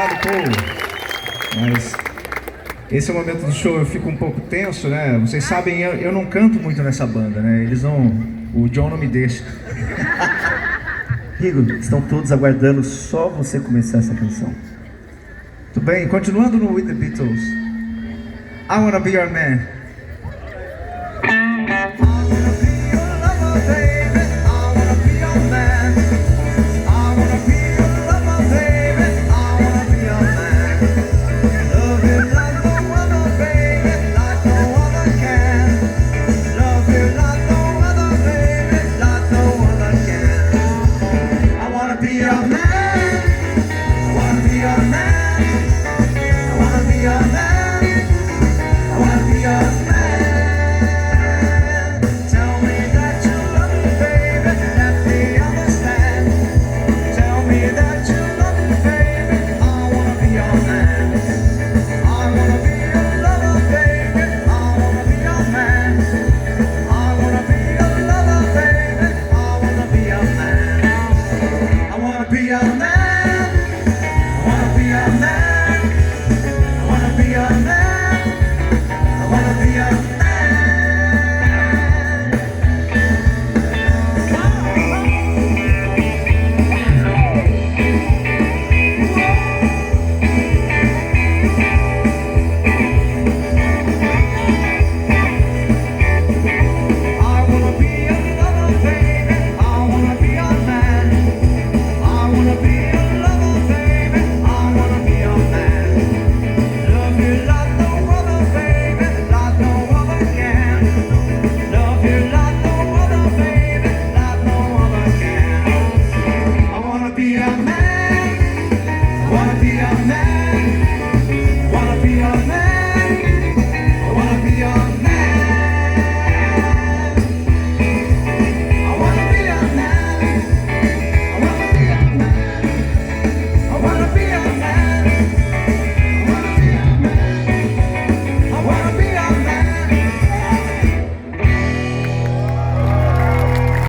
Obrigado, Paul. Mas esse é o momento do show, eu fico um pouco tenso, né? Vocês sabem, eu não canto muito nessa banda, né? Eles não... O John não me deixa. Rigo, estão todos aguardando só você começar essa canção. Tudo bem? Continuando no With the Beatles. I wanna be your man. Be a man.